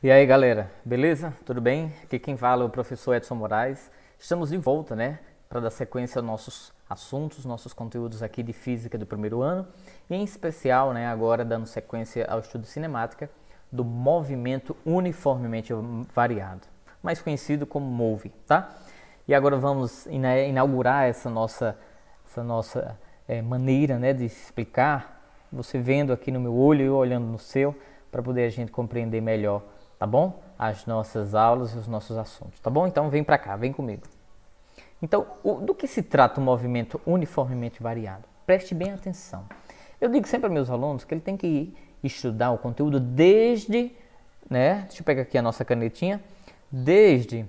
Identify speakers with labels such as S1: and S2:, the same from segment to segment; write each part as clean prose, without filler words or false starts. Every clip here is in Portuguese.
S1: E aí galera, beleza? Tudo bem? Aqui quem fala é o professor Edson Moraes. Estamos de volta, né? Para dar sequência aos nossos assuntos, nossos conteúdos aqui de física do primeiro ano. E em especial, né, agora dando sequência ao estudo de cinemática do movimento uniformemente variado, mais conhecido como MOVE, tá? E agora vamos inaugurar essa nossa maneira, né, de explicar, você vendo aqui no meu olho e eu olhando no seu, para poder a gente compreender melhor, tá bom? As nossas aulas e os nossos assuntos, tá bom? Então vem para cá, vem comigo. Então, do que se trata o movimento uniformemente variado? Preste bem atenção. Eu digo sempre aos meus alunos que ele tem que estudar o conteúdo desde, né? Deixa eu pegar aqui a nossa canetinha, desde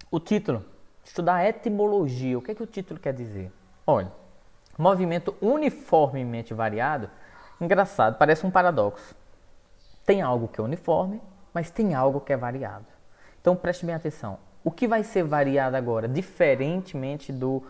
S1: o título, estudar a etimologia. O que é que o título quer dizer? Olha, movimento uniformemente variado, engraçado, parece um paradoxo. Tem algo que é uniforme, mas tem algo que é variado. Então preste bem atenção. O que vai ser variado agora, diferentemente do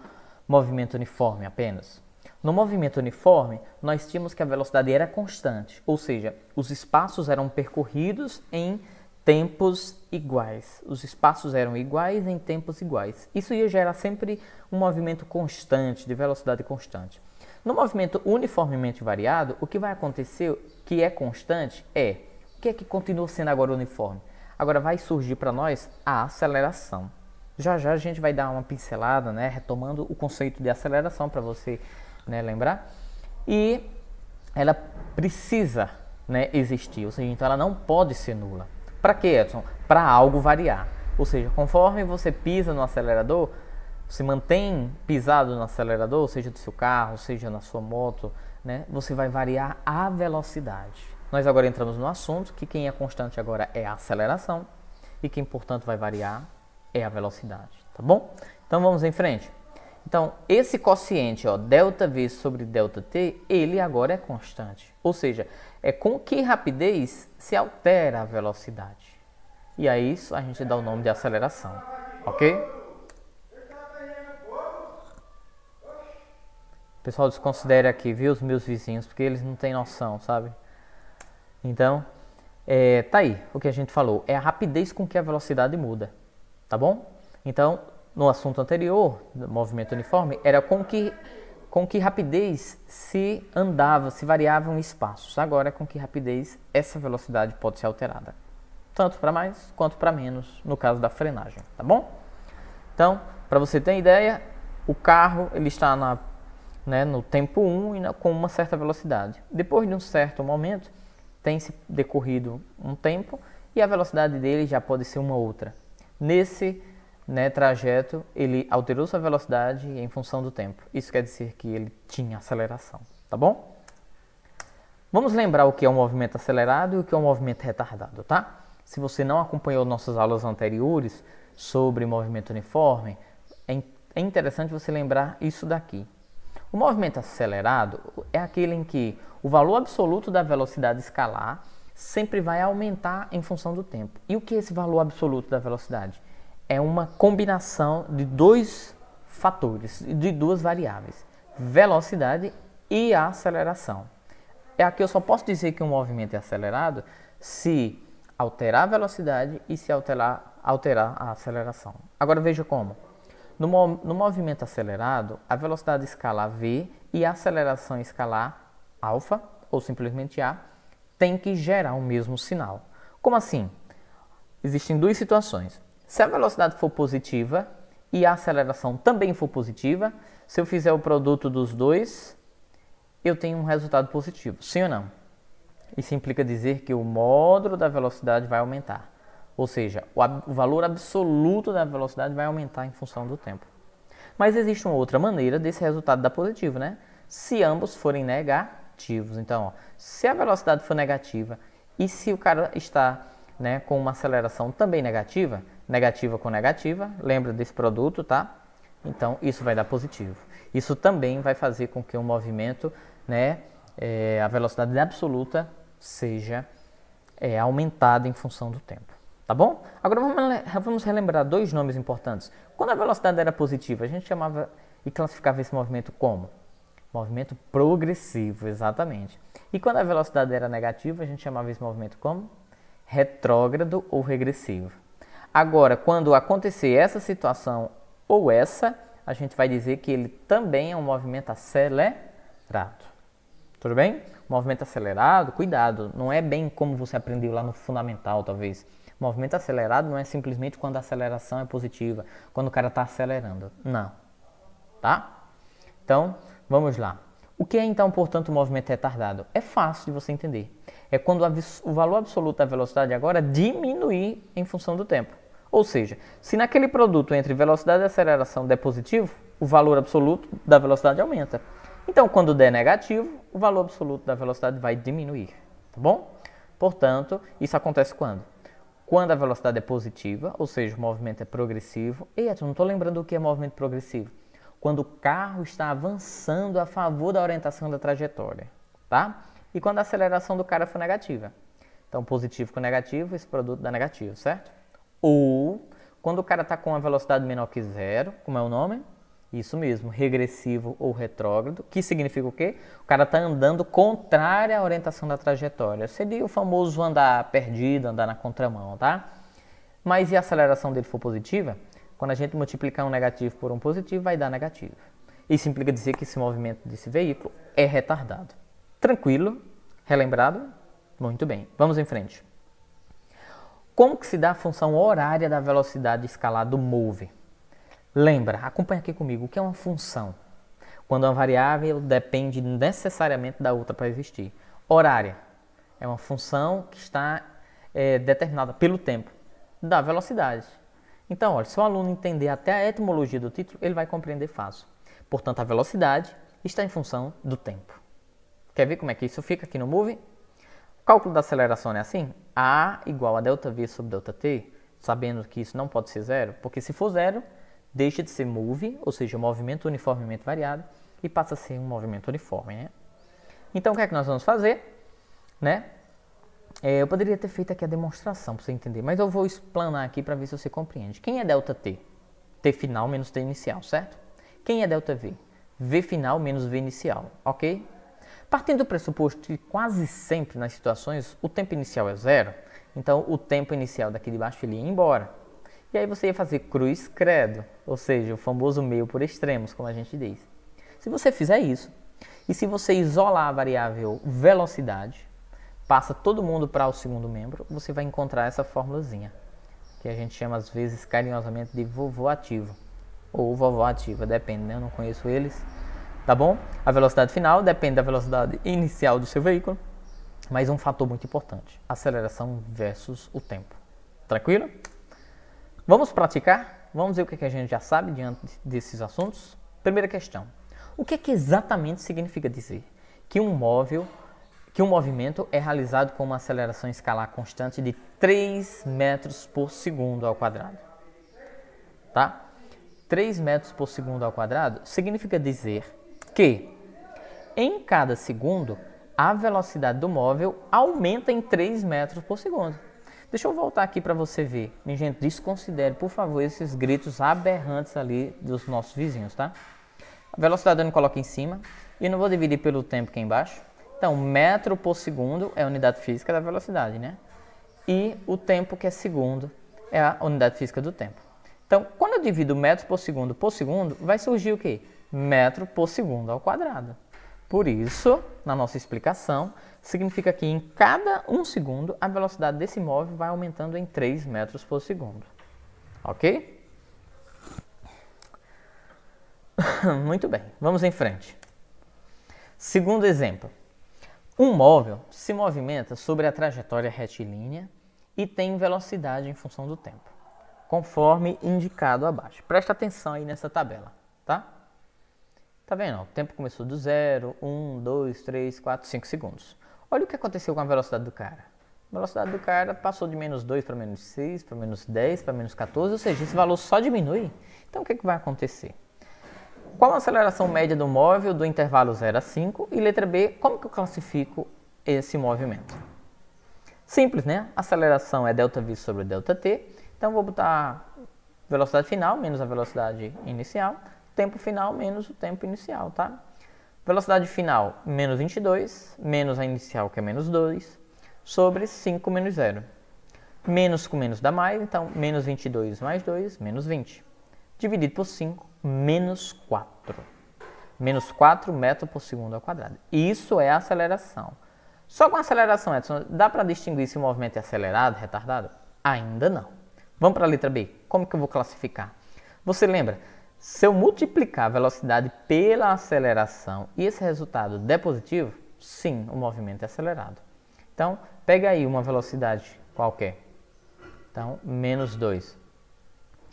S1: movimento uniforme apenas? No movimento uniforme, nós tínhamos que a velocidade era constante, ou seja, os espaços eram percorridos em tempos iguais. Os espaços eram iguais em tempos iguais. Isso ia gerar sempre um movimento constante, de velocidade constante. No movimento uniformemente variado, o que vai acontecer, que é constante, o que é que continua sendo agora uniforme? Agora vai surgir para nós a aceleração. Já já a gente vai dar uma pincelada, né, retomando o conceito de aceleração para você, né, lembrar. E ela precisa, né, existir, ou seja, então ela não pode ser nula. Para quê, Edson? Para algo variar. Ou seja, conforme você pisa no acelerador, se mantém pisado no acelerador, seja do seu carro, seja na sua moto, né, você vai variar a velocidade. Nós agora entramos no assunto que quem é constante agora é a aceleração e quem, portanto, vai variar é a velocidade, tá bom? Então vamos em frente. Então, esse quociente, ó, ΔV sobre ΔT, ele agora é constante. Ou seja, é com que rapidez se altera a velocidade. E a isso a gente dá o nome de aceleração, ok? Pessoal, desconsidere aqui, viu, os meus vizinhos, porque eles não têm noção, sabe? Então, tá aí o que a gente falou. É a rapidez com que a velocidade muda, tá bom? Então, no assunto anterior, do movimento uniforme, era com que rapidez se andava, se variavam espaços. Agora, com que rapidez essa velocidade pode ser alterada. Tanto para mais quanto para menos, no caso da frenagem, tá bom? Então, para você ter ideia, o carro ele está no tempo 1 e com uma certa velocidade. Depois de um certo momento, tem se decorrido um tempo e a velocidade dele já pode ser uma outra. Nesse trajeto, ele alterou sua velocidade em função do tempo. Isso quer dizer que ele tinha aceleração, tá bom? Vamos lembrar o que é um movimento acelerado e o que é um movimento retardado, tá? Se você não acompanhou nossas aulas anteriores sobre movimento uniforme, é interessante você lembrar isso daqui. O movimento acelerado é aquele em que o valor absoluto da velocidade escalar sempre vai aumentar em função do tempo. E o que é esse valor absoluto da velocidade? É uma combinação de dois fatores, de duas variáveis, velocidade e aceleração. Aqui eu só posso dizer que um movimento é acelerado se alterar a velocidade e se alterar a aceleração. Agora veja como. No movimento acelerado, a velocidade escalar v e a aceleração escalar alfa, ou simplesmente a, tem que gerar o mesmo sinal. Como assim? Existem duas situações. Se a velocidade for positiva e a aceleração também for positiva, se eu fizer o produto dos dois, eu tenho um resultado positivo. Sim ou não? Isso implica dizer que o módulo da velocidade vai aumentar. Ou seja, o valor absoluto da velocidade vai aumentar em função do tempo. Mas existe uma outra maneira desse resultado dar positivo, né? Se ambos forem negativos. Então, se a velocidade for negativa e se o cara está, né, com uma aceleração também negativa, negativa com negativa, lembra desse produto, tá? Então, isso vai dar positivo. Isso também vai fazer com que o movimento, né, a velocidade absoluta seja aumentada em função do tempo. Tá bom? Agora vamos relembrar dois nomes importantes. Quando a velocidade era positiva, a gente chamava e classificava esse movimento como? Movimento progressivo, exatamente. E quando a velocidade era negativa, a gente chamava esse movimento como? retrógrado ou regressivo. Agora, quando acontecer essa situação ou essa, a gente vai dizer que ele também é um movimento acelerado. Tudo bem? Movimento acelerado, cuidado, não é bem como você aprendeu lá no fundamental, talvez. Movimento acelerado não é simplesmente quando a aceleração é positiva, quando o cara está acelerando. Não. Tá? Então, vamos lá. O que é então, portanto, o movimento retardado? É fácil de você entender. É quando o valor absoluto da velocidade agora diminuir em função do tempo. Ou seja, se naquele produto entre velocidade e aceleração der positivo, o valor absoluto da velocidade aumenta. Então, quando der negativo, o valor absoluto da velocidade vai diminuir. Tá bom? Portanto, isso acontece quando? Quando a velocidade é positiva, ou seja, o movimento é progressivo. E eu não estou lembrando o que é movimento progressivo. Quando o carro está avançando a favor da orientação da trajetória. Tá? E quando a aceleração do cara for negativa. Então, positivo com negativo, esse produto dá negativo, certo? Ou, quando o cara está com uma velocidade menor que zero, como é o nome? Isso mesmo, regressivo ou retrógrado, que significa o quê? O cara está andando contrário à orientação da trajetória. Seria o famoso andar perdido, andar na contramão, tá? Mas e a aceleração dele for positiva? Quando a gente multiplicar um negativo por um positivo, vai dar negativo. Isso implica dizer que esse movimento desse veículo é retardado. Tranquilo? Relembrado? Muito bem. Vamos em frente. Como que se dá a função horária da velocidade escalar do move? Lembra, acompanha aqui comigo, o que é uma função? Quando uma variável depende necessariamente da outra para existir. Horária é uma função que está determinada pelo tempo da velocidade. Então, olha, se o aluno entender até a etimologia do título, ele vai compreender fácil. Portanto, a velocidade está em função do tempo. Quer ver como é que isso fica aqui no move? O cálculo da aceleração é assim, A igual a ΔV sobre ΔT, sabendo que isso não pode ser zero, porque se for zero, deixa de ser move, ou seja, movimento uniformemente variado, e passa a ser um movimento uniforme, né? Então, o que é que nós vamos fazer? Né? Eu poderia ter feito aqui a demonstração para você entender, mas eu vou explanar aqui para ver se você compreende. Quem é ΔT? T final menos T inicial, certo? Quem é ΔV? V final menos V inicial, ok? Partindo do pressuposto que quase sempre nas situações o tempo inicial é zero, então o tempo inicial daqui de baixo ele ia embora. E aí você ia fazer cruz credo, ou seja, o famoso meio por extremos, como a gente diz. Se você fizer isso, e se você isolar a variável velocidade, passa todo mundo para o segundo membro, você vai encontrar essa formulazinha, que a gente chama às vezes carinhosamente de vovô ativo, ou vovó ativa, depende, né? Eu não conheço eles. Tá bom? A velocidade final depende da velocidade inicial do seu veículo, mas um fator muito importante, aceleração versus o tempo. Tranquilo? Vamos praticar? Vamos ver o que a gente já sabe diante desses assuntos? Primeira questão. O que exatamente significa dizer que um movimento é realizado com uma aceleração escalar constante de 3 metros por segundo ao quadrado? Tá? 3 metros por segundo ao quadrado significa dizer que em cada segundo a velocidade do móvel aumenta em 3 metros por segundo. Deixa eu voltar aqui para você ver. Minha gente, desconsidere, por favor, esses gritos aberrantes ali dos nossos vizinhos, tá? A velocidade eu não coloco em cima e não vou dividir pelo tempo aqui embaixo. Então, metro por segundo é a unidade física da velocidade, né? E o tempo, que é segundo, é a unidade física do tempo. Então, quando eu divido metro por segundo, vai surgir o quê? Metro por segundo ao quadrado. Por isso, na nossa explicação, significa que em cada 1 segundo, a velocidade desse móvel vai aumentando em 3 metros por segundo. Ok? Muito bem, vamos em frente. Segundo exemplo. Um móvel se movimenta sobre a trajetória retilínea e tem velocidade em função do tempo, conforme indicado abaixo. Presta atenção aí nessa tabela, tá? Tá vendo? O tempo começou do 0, 1, 2, 3, 4, 5 segundos. Olha o que aconteceu com a velocidade do cara. A velocidade do cara passou de menos 2 para menos 6, para menos 10, para menos 14, ou seja, esse valor só diminui. Então o que vai acontecer? Qual a aceleração média do móvel do intervalo 0 a 5? E letra B, como que eu classifico esse movimento? Simples, né? A aceleração é ΔV sobre ΔT. Então vou botar velocidade final menos a velocidade inicial, tempo final menos o tempo inicial, tá? Velocidade final menos 22, menos a inicial que é menos 2, sobre 5 menos 0. Menos com menos dá mais, então menos 22 mais 2, menos 20. Dividido por 5, menos 4. Menos 4 metros por segundo ao quadrado. Isso é a aceleração. Só com a aceleração, Edson, dá para distinguir se o movimento é acelerado, retardado? Ainda não. Vamos para a letra B. Como que eu vou classificar? Você lembra? Se eu multiplicar a velocidade pela aceleração e esse resultado der positivo, sim, o movimento é acelerado. Então, pega aí uma velocidade qualquer. Então, menos 2,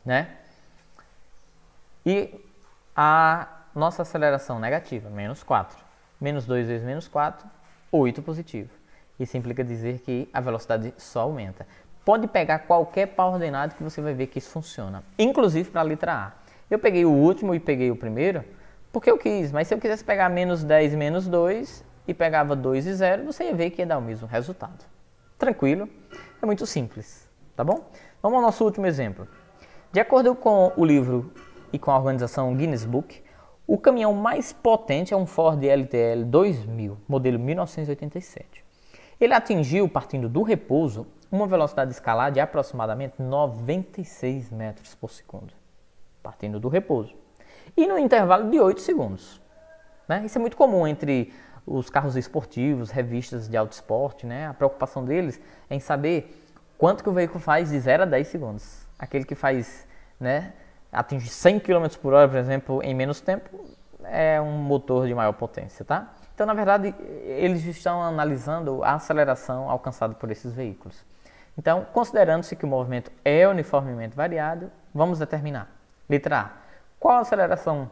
S1: né? E a nossa aceleração negativa, menos 4. Menos 2 vezes menos 4, 8 positivo. Isso implica dizer que a velocidade só aumenta. Pode pegar qualquer par ordenado que você vai ver que isso funciona. Inclusive para a letra A. Eu peguei o último e peguei o primeiro porque eu quis. Mas se eu quisesse pegar menos 10 e menos 2 e pegava 2 e 0, você ia ver que ia dar o mesmo resultado. Tranquilo? É muito simples. Tá bom? Vamos ao nosso último exemplo. De acordo com o livro e com a organização Guinness Book, o caminhão mais potente é um Ford LTL 2000, modelo 1987. Ele atingiu, partindo do repouso, uma velocidade escalar de aproximadamente 96 metros por segundo, partindo do repouso, e no intervalo de 8 segundos. Né? Isso é muito comum entre os carros esportivos, revistas de auto esporte, né? A preocupação deles é em saber quanto que o veículo faz de 0 a 10 segundos. Aquele que faz, né, atinge 100 km por hora, por exemplo, em menos tempo, é um motor de maior potência, tá? Então, na verdade, eles estão analisando a aceleração alcançada por esses veículos. Então, considerando-se que o movimento é uniformemente variado, vamos determinar. Letra A, qual a aceleração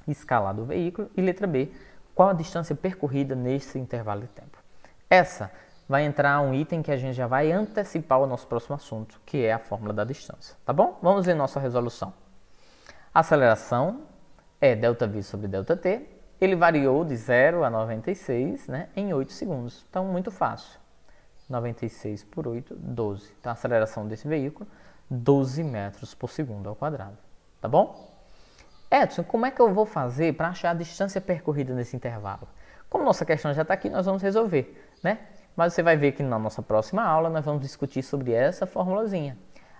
S1: escalar do veículo? E letra B, qual a distância percorrida nesse intervalo de tempo? Essa vai entrar um item que a gente já vai antecipar o nosso próximo assunto, que é a fórmula da distância, tá bom? Vamos ver nossa resolução. A aceleração é ΔV sobre ΔT, ele variou de 0 a 96, né, em 8 segundos, então muito fácil. 96 por 8, 12. Então a aceleração desse veículo, 12 metros por segundo ao quadrado, tá bom? Edson, como é que eu vou fazer para achar a distância percorrida nesse intervalo? Como nossa questão já está aqui, nós vamos resolver, né? Mas você vai ver que na nossa próxima aula nós vamos discutir sobre essa formulazinha.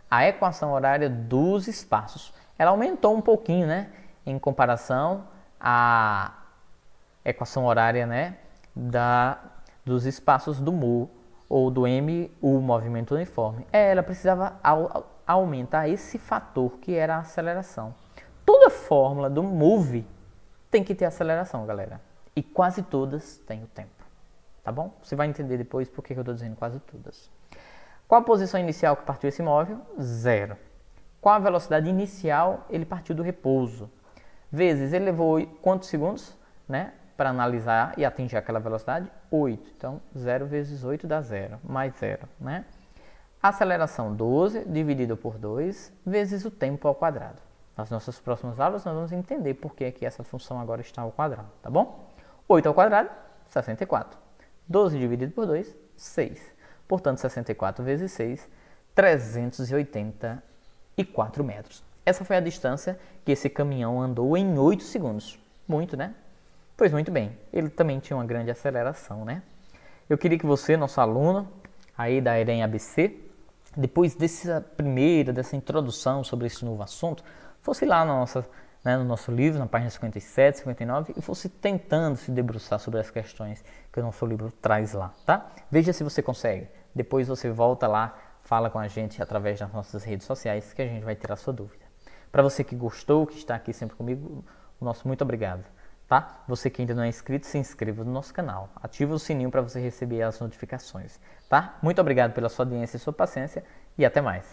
S1: A equação horária dos espaços. Ela aumentou um pouquinho, né? Em comparação à equação horária, né? Dos espaços do mu ou do m, o movimento uniforme. Ela precisava aumentar esse fator que era a aceleração. Toda fórmula do move tem que ter aceleração, galera. E quase todas têm o tempo. Tá bom? Você vai entender depois por que eu estou dizendo quase todas. Qual a posição inicial que partiu esse móvel? 0. Qual a velocidade inicial? Ele partiu do repouso. Vezes, ele levou quantos segundos, né, para analisar e atingir aquela velocidade? 8. Então, 0 vezes 8 dá 0, mais 0, né? Aceleração 12 dividido por 2 vezes o tempo ao quadrado. Nas nossas próximas aulas nós vamos entender por que essa função agora está ao quadrado, tá bom? 8 ao quadrado, 64. 12 dividido por 2, 6. Portanto, 64 vezes 6, 384 metros. Essa foi a distância que esse caminhão andou em 8 segundos. Muito, né? Pois muito bem, ele também tinha uma grande aceleração, né? Eu queria que você, nosso aluno, aí da EREM ABC, depois dessa introdução sobre esse novo assunto, fosse lá no nosso livro, na página 57, 59, e fosse tentando se debruçar sobre as questões que o nosso livro traz lá, tá? Veja se você consegue. Depois você volta lá, fala com a gente através das nossas redes sociais, que a gente vai tirar a sua dúvida. Para você que gostou, que está aqui sempre comigo, o nosso muito obrigado, tá? Você que ainda não é inscrito, se inscreva no nosso canal. Ativa o sininho para você receber as notificações, tá? Muito obrigado pela sua audiência e sua paciência, e até mais.